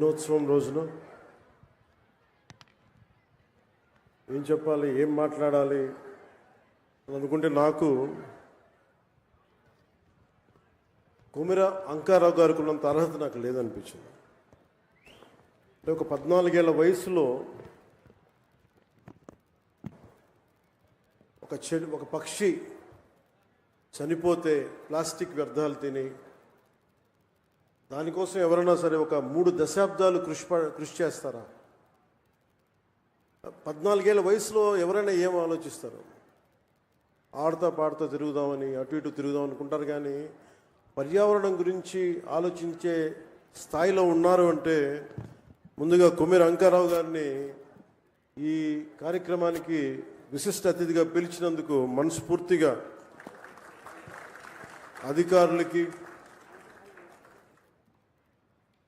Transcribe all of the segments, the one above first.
దినోత్సవం రోజున ఏం చెప్పాలి, ఏం మాట్లాడాలి అని అనుకుంటే నాకు కొమిర అంకారావు గారికి ఉన్నంత అర్హత నాకు లేదనిపించింది. అంటే ఒక 14 ఏళ్ల వయసులో ఒక పక్షి చనిపోతే ప్లాస్టిక్ వ్యర్థాలు తిని దానికోసం ఎవరైనా సరే ఒక 3 దశాబ్దాలు కృషి చేస్తారా? 14 ఏళ్ల వయసులో ఎవరైనా ఏం ఆలోచిస్తారు? ఆడుతా పాడుతా తిరుగుదామని, అటు ఇటు తిరుగుదాం అనుకుంటారు. కానీ పర్యావరణం గురించి ఆలోచించే స్థాయిలో ఉన్నారు అంటే ముందుగా కొమిర అంకారావు గారిని ఈ కార్యక్రమానికి విశిష్ట అతిథిగా పిలిచినందుకు మనస్ఫూర్తిగా అధికారులకి,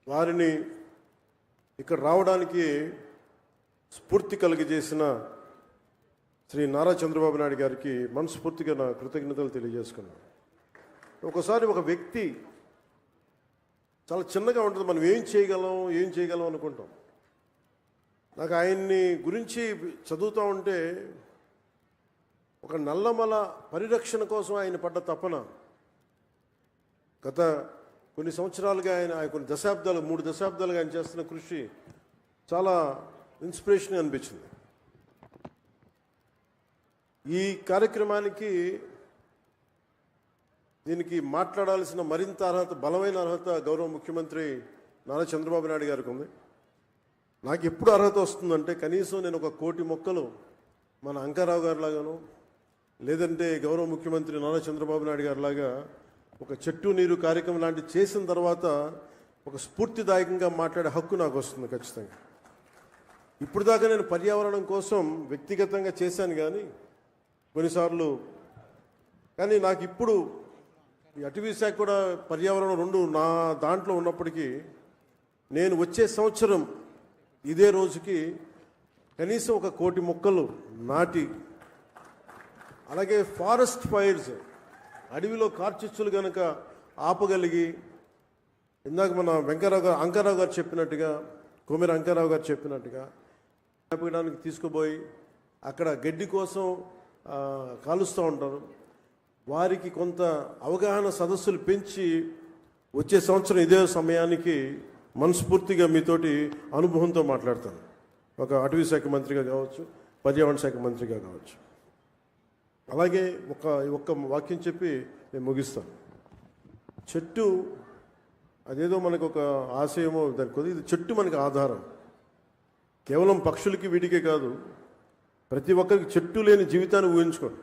వారిని ఇక్కడ రావడానికి స్ఫూర్తి కలిగజేసిన శ్రీ నారా చంద్రబాబు నాయుడు గారికి మనస్ఫూర్తిగా నా కృతజ్ఞతలు తెలియజేసుకున్నాను. ఒకసారి ఒక వ్యక్తి చాలా చిన్నగా ఉంటుంది, మనం ఏం చేయగలం అనుకుంటాం. నాకు ఆయన్ని గురించి చదువుతూ ఉంటే ఒక నల్లమల పరిరక్షణ కోసం ఆయన పడ్డ తపన, గత కొన్ని సంవత్సరాలుగా ఆయన కొన్ని దశాబ్దాలు 3 దశాబ్దాలుగా ఆయన చేస్తున్న కృషి చాలా ఇన్స్పిరేషన్ అనిపించింది. ఈ కార్యక్రమానికి దీనికి మాట్లాడాల్సిన మరింత అర్హత, బలమైన అర్హత గౌరవ ముఖ్యమంత్రి నారా చంద్రబాబు నాయుడు గారికి ఉంది. నాకు ఎప్పుడు అర్హత వస్తుందంటే కనీసం నేను 1 కోటి మొక్కలు మన అంకారావు గారి లాగాను, లేదంటే గౌరవ ముఖ్యమంత్రి నారా చంద్రబాబు నాయుడు గారి లాగా ఒక చెట్టు నీరు కార్యక్రమం లాంటివి చేసిన తర్వాత ఒక స్ఫూర్తిదాయకంగా మాట్లాడే హక్కు నాకు వస్తుంది ఖచ్చితంగా. ఇప్పుడు దాకా నేను పర్యావరణం కోసం వ్యక్తిగతంగా చేశాను కొన్నిసార్లు, కానీ నాకు ఇప్పుడు ఈ అటవీ శాఖ కూడా పర్యావరణం 2 నా దాంట్లో ఉన్నప్పటికీ నేను వచ్చే సంవత్సరం ఇదే రోజుకి కనీసం 1 కోటి మొక్కలు నాటి, అలాగే ఫారెస్ట్ ఫైర్స్, అడవిలో కార్చిచ్చులు కనుక ఆపగలిగి, ఇందాక మన అంకారావు గారు చెప్పినట్టుగా, కొమిర అంకారావు గారు చెప్పినట్టుగా ఆపడానికి తీసుకుపోయి అక్కడ గడ్డి కోసం కాలుస్తూ ఉంటారు. వారికి కొంత అవగాహన సదస్సులు పెంచి వచ్చే సంవత్సరం ఇదే సమయానికి మనస్ఫూర్తిగా మీతోటి అనుభవంతో మాట్లాడతాను. ఒక అటవీ శాఖ మంత్రిగా కావచ్చు, పర్యావరణ శాఖ మంత్రిగా కావచ్చు. అలాగే ఒక్క వాక్యం చెప్పి నేను ముగిస్తాను. చెట్టు అదేదో మనకు ఒక ఆశయమో దానికి, ఇది చెట్టు మనకి ఆధారం. కేవలం పక్షులకి వీటికే కాదు, ప్రతి ఒక్కరికి చెట్టు లేని జీవితాన్ని ఊహించుకోండి.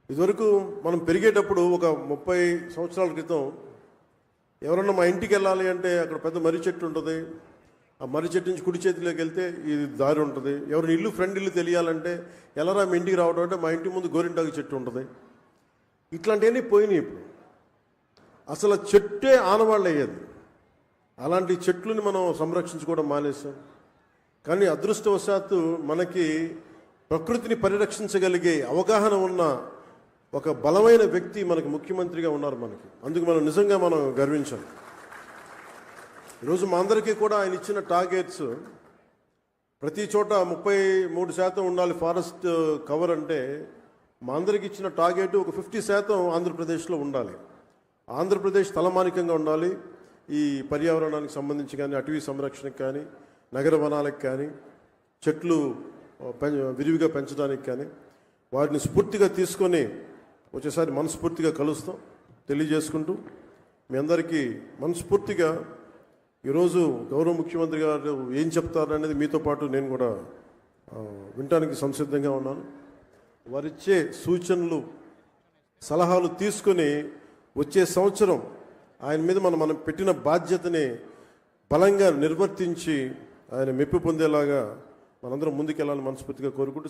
ఇదివరకు మనం పెరిగేటప్పుడు ఒక 30 సంవత్సరాల క్రితం ఎవరన్నా మా ఇంటికి వెళ్ళాలి అంటే అక్కడ పెద్ద మర్రి చెట్టు ఉంటుంది. ఆ మర్రి చెట్టు నుంచి కుడి చేతిలోకి వెళ్తే ఇది దారి ఉంటుంది. ఎవరిని ఇల్లు ఫ్రెండ్ ఇల్లు తెలియాలంటే ఎలారా మీ ఇంటికి రావడం అంటే మా ఇంటి ముందు గోరింటాకు చెట్టు ఉంటుంది. ఇట్లాంటివన్నీ పోయినాయి. ఇప్పుడు అసలు చెట్టే ఆనవాళ్ళు అయ్యేది. అలాంటి చెట్లని మనం సంరక్షించుకోవడం మానేసాం. కానీ అదృష్టవశాత్తు మనకి ప్రకృతిని పరిరక్షించగలిగే అవగాహన ఉన్న ఒక బలమైన వ్యక్తి మనకి ముఖ్యమంత్రిగా ఉన్నారు మనకి. అందుకు మనం నిజంగా మనం గర్వించాం. ఈరోజు మా అందరికీ కూడా ఆయన ఇచ్చిన టార్గెట్స్, ప్రతి చోట 33% ఉండాలి ఫారెస్ట్ కవర్ అంటే, మా అందరికి ఇచ్చిన టార్గెట్ ఒక 50% ఆంధ్రప్రదేశ్లో ఉండాలి. ఆంధ్రప్రదేశ్ తలమానికంగా ఉండాలి. ఈ పర్యావరణానికి సంబంధించి కానీ, అటవీ సంరక్షణకు కానీ, నగర వనాలకు కానీ, చెట్లు విరివిగా పెంచడానికి కానీ, వాటిని స్ఫూర్తిగా తీసుకొని వచ్చేసారి మనస్ఫూర్తిగా కలుస్తాం తెలియజేసుకుంటూ, మీ అందరికీ మనస్ఫూర్తిగా ఈరోజు గౌరవ ముఖ్యమంత్రి గారు ఏం చెప్తారనేది మీతో పాటు నేను కూడా వినటానికి సంసిద్ధంగా ఉన్నాను. వారిచ్చే సూచనలు, సలహాలు తీసుకొని వచ్చే సంవత్సరం ఆయన మీద మనం పెట్టిన బాధ్యతని బలంగా నిర్వర్తించి ఆయన మెప్పు పొందేలాగా మనందరం ముందుకెళ్ళాలని మనస్ఫూర్తిగా కోరుకుంటూ